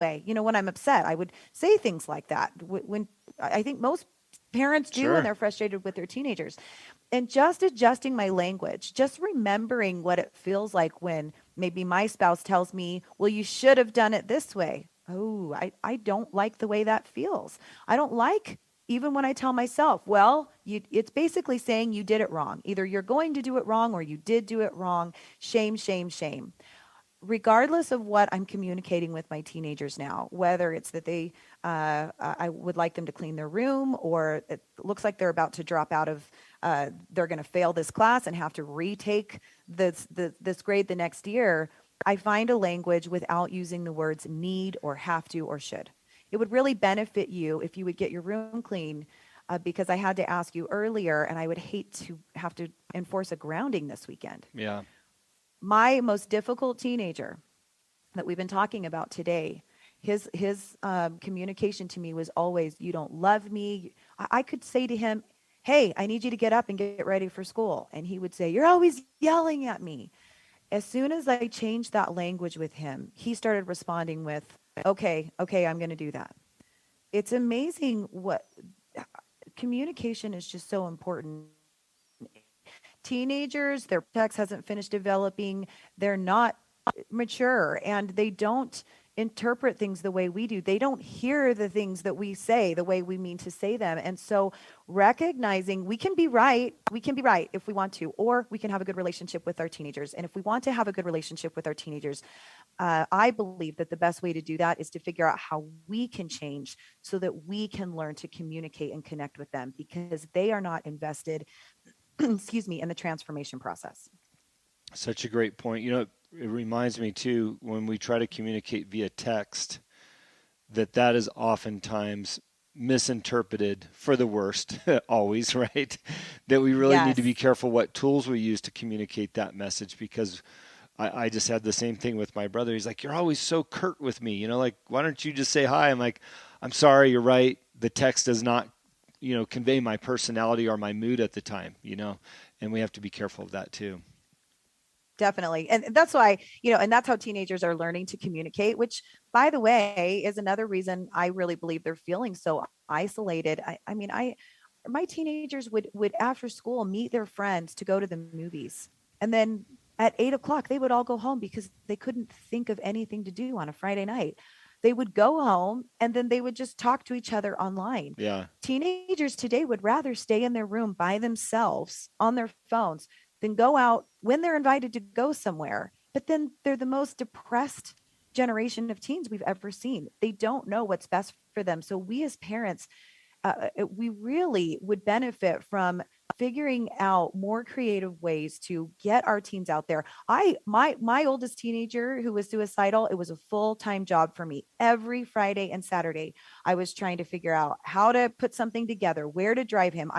way. When I'm upset, I would say things like that. When I think most parents do when Sure. they're frustrated with their teenagers. And just adjusting my language, just remembering what it feels like when maybe my spouse tells me, well, you should have done it this way. Oh, I don't like the way that feels. I don't like even when I tell myself, well, it's basically saying you did it wrong. Either you're going to do it wrong or you did do it wrong. Shame, shame, shame. Regardless of what I'm communicating with my teenagers now, whether it's that I would like them to clean their room, or it looks like they're about to drop out of, they're going to fail this class and have to retake this grade the next year. I find a language without using the words need or have to or should. It would really benefit you if you would get your room clean, because I had to ask you earlier, and I would hate to have to enforce a grounding this weekend. Yeah. My most difficult teenager that we've been talking about today, his communication to me was always, "You don't love me." I could say to him, "Hey, I need you to get up and get ready for school," and he would say, "You're always yelling at me." As soon as I changed that language with him, he started responding with, "Okay, okay, I'm going to do that." It's amazing what communication is just so important. Teenagers, their cortex hasn't finished developing. They're not mature, and they don't interpret things the way we do. They don't hear the things that we say the way we mean to say them. And so recognizing we can be right if we want to, or we can have a good relationship with our teenagers. And if we want to have a good relationship with our teenagers, I believe that the best way to do that is to figure out how we can change so that we can learn to communicate and connect with them, because they are not invested excuse me, in the transformation process. Such a great point. It reminds me too when we try to communicate via text that is oftentimes misinterpreted for the worst always, right? That we really need to be Yes. careful what tools we use to communicate that message, because I just had the same thing with my brother. He's like, "You're always so curt with me, like, why don't you just say hi?" I'm like, "I'm sorry, you're right. The text does not, convey my personality or my mood at the time, and we have to be careful of that too." Definitely. And that's why, and that's how teenagers are learning to communicate, which, by the way, is another reason I really believe they're feeling so isolated. My teenagers would after school meet their friends to go to the movies. And then at 8 o'clock, they would all go home because they couldn't think of anything to do on a Friday night. They would go home and then they would just talk to each other online. Yeah. Teenagers today would rather stay in their room by themselves on their phones than go out when they're invited to go somewhere. But then they're the most depressed generation of teens we've ever seen. They don't know what's best for them. So we as parents, we really would benefit from figuring out more creative ways to get our teens out there. My oldest teenager who was suicidal, it was a full-time job for me. Every Friday and Saturday, I was trying to figure out how to put something together, where to drive him.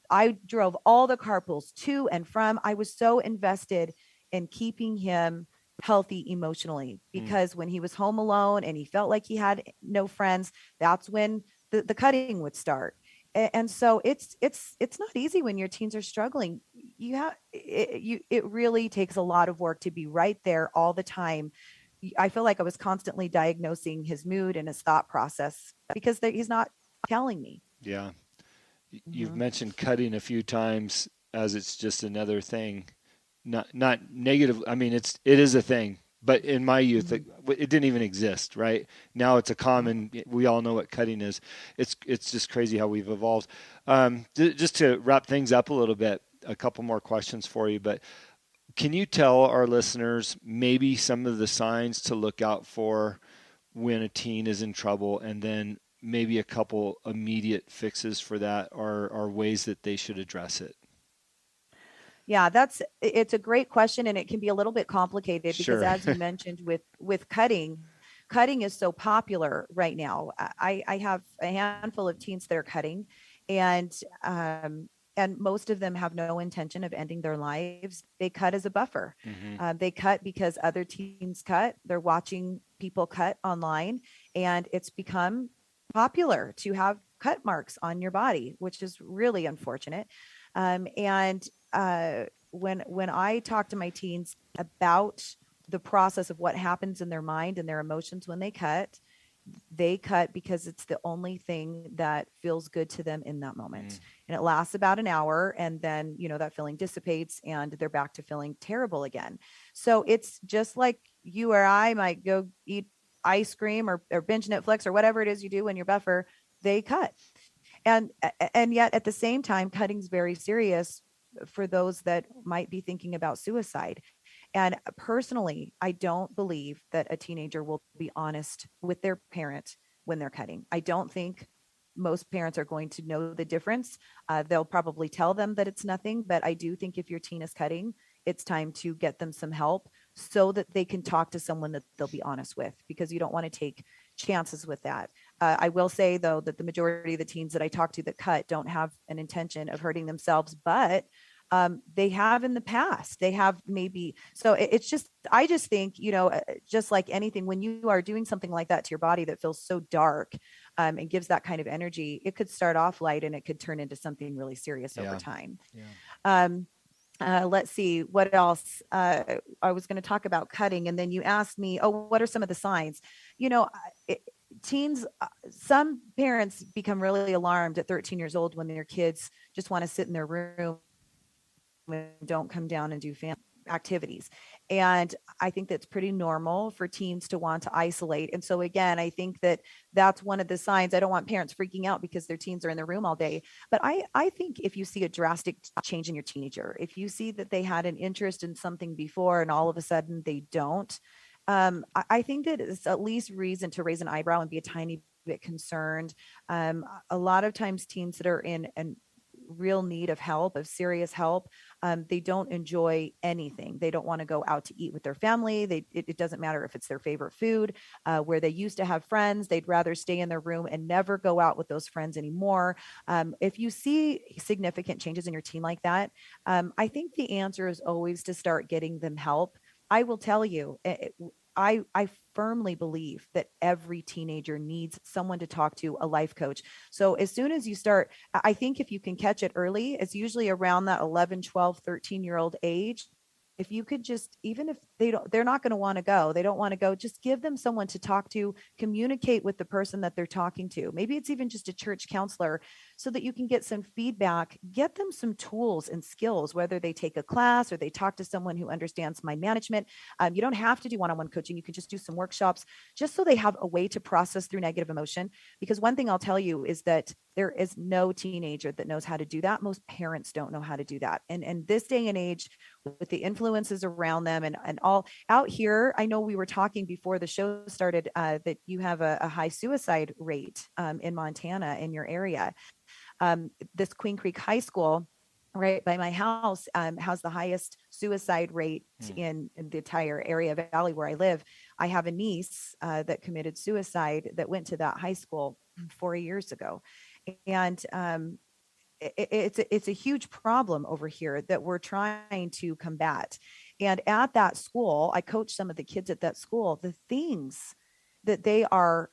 I drove all the carpools to and from. I was so invested in keeping him healthy emotionally, Mm. because when he was home alone and he felt like he had no friends, that's when the cutting would start. And so it's not easy when your teens are struggling. It really takes a lot of work to be right there all the time. I feel like I was constantly diagnosing his mood and his thought process because he's not telling me. Yeah. You've Hmm. mentioned cutting a few times as it's just another thing. Not negative. I mean, it is a thing, but in my youth, Hmm. it didn't even exist. Right now, it's a Yeah. common. We all know what cutting is. It's just crazy how we've evolved. Just to wrap things up a little bit, a couple more questions for you. But can you tell our listeners maybe some of the signs to look out for when a teen is in trouble, and then maybe a couple immediate fixes for that, or ways that they should address it? Yeah, it's a great question, and it can be a little bit complicated because, Sure. as you mentioned, with cutting is so popular right now. I have a handful of teens that are cutting, and and most of them have no intention of ending their lives. They cut as a buffer. Hmm. They cut because other teens cut. They're watching people cut online, and it's become popular to have cut marks on your body, which is really unfortunate. And when I talk to my teens about the process of what happens in their mind and their emotions when they cut, They cut because it's the only thing that feels good to them in that Mm. moment. And it lasts about an hour. And then, that feeling dissipates and they're back to feeling terrible again. So it's just like you or I might go eat ice cream or binge Netflix or whatever it is you do when you're buffer, they cut. And yet at the same time, cutting's very serious for those that might be thinking about suicide. And personally, I don't believe that a teenager will be honest with their parent when they're cutting. I don't think most parents are going to know the difference. They'll probably tell them that it's nothing, but I do think if your teen is cutting, it's time to get them some help so that they can talk to someone that they'll be honest with, because you don't want to take chances with that. I will say, though, that the majority of the teens that I talk to that cut don't have an intention of hurting themselves, but they have in the past. They have maybe. So it's just, I just think, just like anything, when you are doing something like that to your body that feels so dark and gives that kind of energy, it could start off light and it could turn into something really serious over Yeah. time. Yeah. Um, let's see what else. I was going to talk about cutting, and then you asked me, oh, what are some of the signs? You know, it, teens, some parents become really alarmed at 13 years old when their kids just want to sit in their room and don't come down and do family activities. And I think that's pretty normal for teens to want to isolate. And so again, I think that that's one of the signs. I don't want parents freaking out because their teens are in their room all day. But I think if you see a drastic change in your teenager, if you see that they had an interest in something before and all of a sudden they don't, I think that it's at least reason to raise an eyebrow and be a tiny bit concerned. A lot of times teens that are in an real need of help, of serious help, they don't enjoy anything. They don't want to go out to eat with their family. It doesn't matter if it's their favorite food. Where they used to have friends, they'd rather stay in their room and never go out with those friends anymore. If you see significant changes in your teen like that, I think the answer is always to start getting them help. I will tell you, I firmly believe that every teenager needs someone to talk to, a life coach. So as soon as you start, I think if you can catch it early, it's usually around that 11, 12, 13-year old age. If you could just, even if they're not going to want to go, they don't want to go, just give them someone to talk to, communicate with the person that they're talking to. Maybe it's even just a church counselor so that you can get some feedback, get them some tools and skills, whether they take a class or they talk to someone who understands mind management. You don't have to do one-on-one coaching. You can just do some workshops just so they have a way to process through negative emotion. Because one thing I'll tell you is that there is no teenager that knows how to do that. Most parents don't know how to do that. And this day and age, with the influences around them and all out here, I know we were talking before the show started that you have a high suicide rate in Montana in your area. This Queen Creek High School right by my house has the highest suicide rate Mm. in the entire area of Valley where I live. I have a niece that committed suicide that went to that high school 4 years ago. And it's a huge problem over here that we're trying to combat. And at that school, I coach some of the kids at that school. The things that they are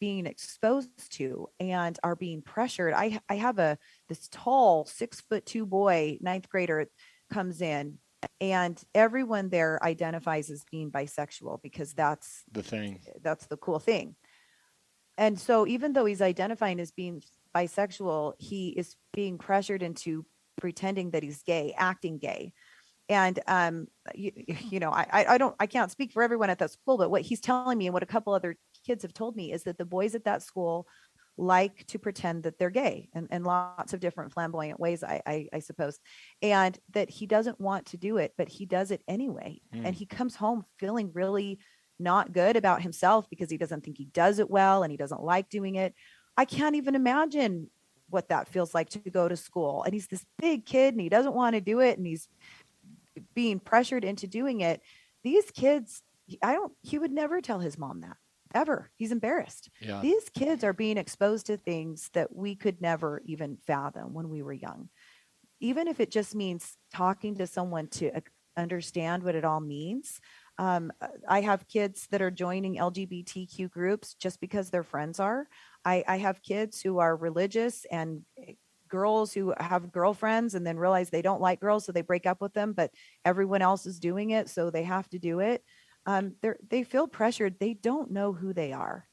being exposed to and are being pressured. I have this tall 6'2" boy, ninth grader, comes in, and everyone there identifies as being bisexual because The thing. that's the cool thing. And so even though he's identifying as being bisexual, he is being pressured into pretending that he's gay, acting gay. And I can't speak for everyone at that school, but what he's telling me and what a couple other kids have told me is that the boys at that school like to pretend that they're gay in lots of different flamboyant ways, I suppose, and that he doesn't want to do it, but he does it anyway. And Mm. he comes home feeling really not good about himself because he doesn't think he does it well and he doesn't like doing it. I can't even imagine what that feels like to go to school. And he's this big kid and he doesn't want to do it and he's being pressured into doing it. These kids, he would never tell his mom that ever. He's embarrassed. Yeah. These kids are being exposed to things that we could never even fathom when we were young. Even if it just means talking to someone to understand what it all means. I have kids that are joining LGBTQ groups just because their friends are. I have kids who are religious and girls who have girlfriends and then realize they don't like girls, so they break up with them, but everyone else is doing it, so they have to do it. They feel pressured. They don't know who they are.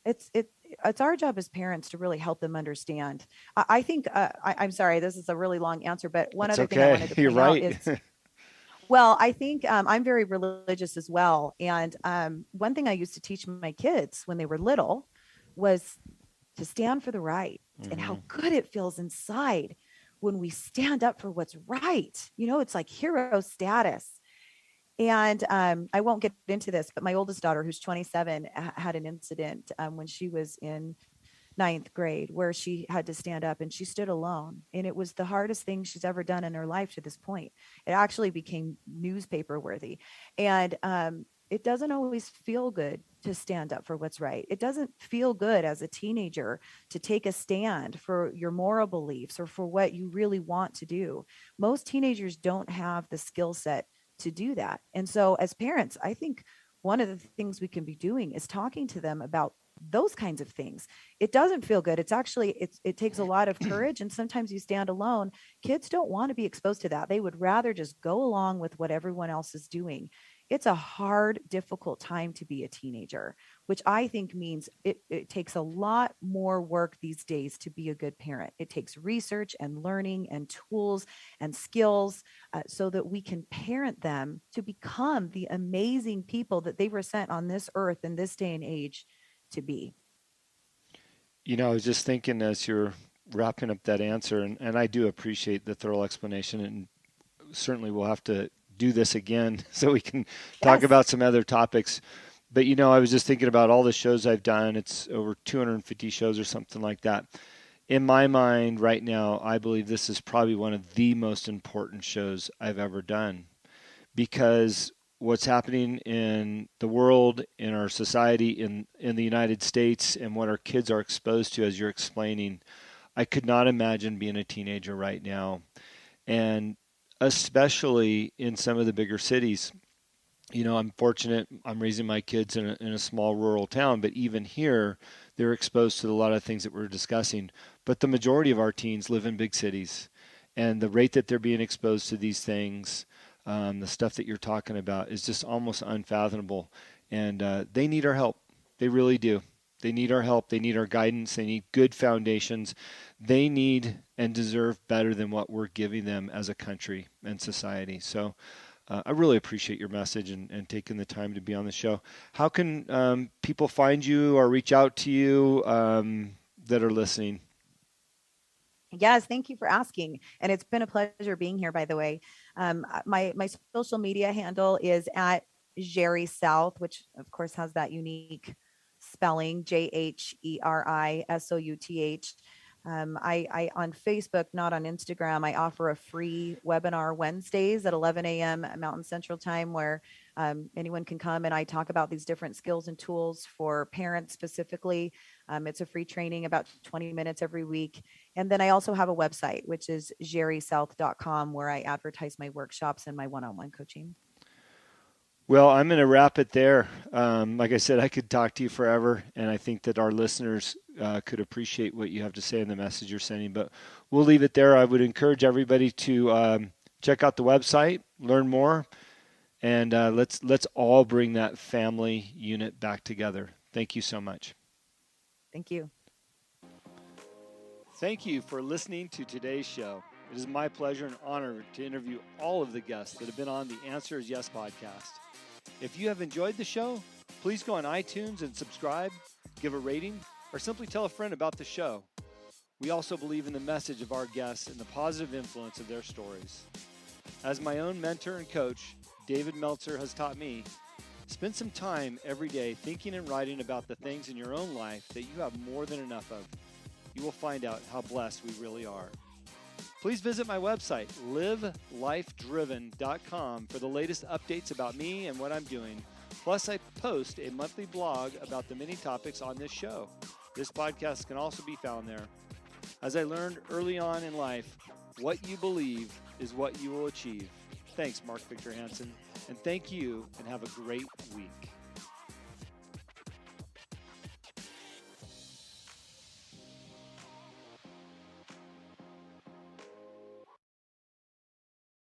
It's our job as parents to really help them understand. I think I'm sorry, this is a really long answer, but one It's other thing I okay. wanted to You're point out right. is, well, I think I'm very religious as well, and one thing I used to teach my kids when they were little was to stand for the right, and Hmm. how good it feels inside when we stand up for what's right. It's like hero status. And I won't get into this, but my oldest daughter, who's 27, had an incident when she was in ninth grade where she had to stand up and she stood alone. And it was the hardest thing she's ever done in her life to this point. It actually became newspaper worthy. And it doesn't always feel good to stand up for what's right. It doesn't feel good as a teenager to take a stand for your moral beliefs or for what you really want to do. Most teenagers don't have the skill set to do that. And so, as parents, I think one of the things we can be doing is talking to them about those kinds of things. It doesn't feel good. It takes a lot of courage, and sometimes you stand alone. Kids don't want to be exposed to that. They would rather just go along with what everyone else is doing. It's a hard, difficult time to be a teenager, which I think means it takes a lot more work these days to be a good parent. It takes research and learning and tools and skills, so that we can parent them to become the amazing people that they were sent on this earth in this day and age to be. I was just thinking as you're wrapping up that answer, and I do appreciate the thorough explanation, and certainly we'll have to do this again so we can talk Yes. about some other topics. But I was just thinking about all the shows I've done. It's over 250 shows or something like that. In my mind right now, I believe this is probably one of the most important shows I've ever done, because what's happening in the world, in our society, in the United States, and what our kids are exposed to, as you're explaining, I could not imagine being a teenager right now. And especially in some of the bigger cities. I'm fortunate. I'm raising my kids in a small rural town, but even here, they're exposed to a lot of things that we're discussing. But the majority of our teens live in big cities, and the rate that they're being exposed to these things, the stuff that you're talking about, is just almost unfathomable. And they need our help. They really do. They need our help. They need our guidance. They need good foundations. They need and deserve better than what we're giving them as a country and society. So I really appreciate your message and taking the time to be on the show. How can people find you or reach out to you that are listening? Yes, thank you for asking. And it's been a pleasure being here, by the way. My social media handle is at Jheri South, which of course has that unique spelling, JHeriSouth. I on Facebook, not on Instagram. I offer a free webinar Wednesdays at 11 a.m. Mountain Central Time, where anyone can come and I talk about these different skills and tools for parents specifically. It's a free training, about 20 minutes every week. And then I also have a website, which is jherisouth.com, where I advertise my workshops and my one-on-one coaching. Well, I'm going to wrap it there. Like I said, I could talk to you forever, and I think that our listeners could appreciate what you have to say in the message you're sending. But we'll leave it there. I would encourage everybody to check out the website, learn more, and let's all bring that family unit back together. Thank you so much. Thank you. Thank you for listening to today's show. It is my pleasure and honor to interview all of the guests that have been on the Answer is Yes podcast. If you have enjoyed the show, please go on iTunes and subscribe, give a rating, or simply tell a friend about the show. We also believe in the message of our guests and the positive influence of their stories. As my own mentor and coach, David Meltzer, has taught me, spend some time every day thinking and writing about the things in your own life that you have more than enough of. You will find out how blessed we really are. Please visit my website, livelifedriven.com, for the latest updates about me and what I'm doing. Plus, I post a monthly blog about the many topics on this show. This podcast can also be found there. As I learned early on in life, what you believe is what you will achieve. Thanks, Mark Victor Hansen, and thank you, and have a great week.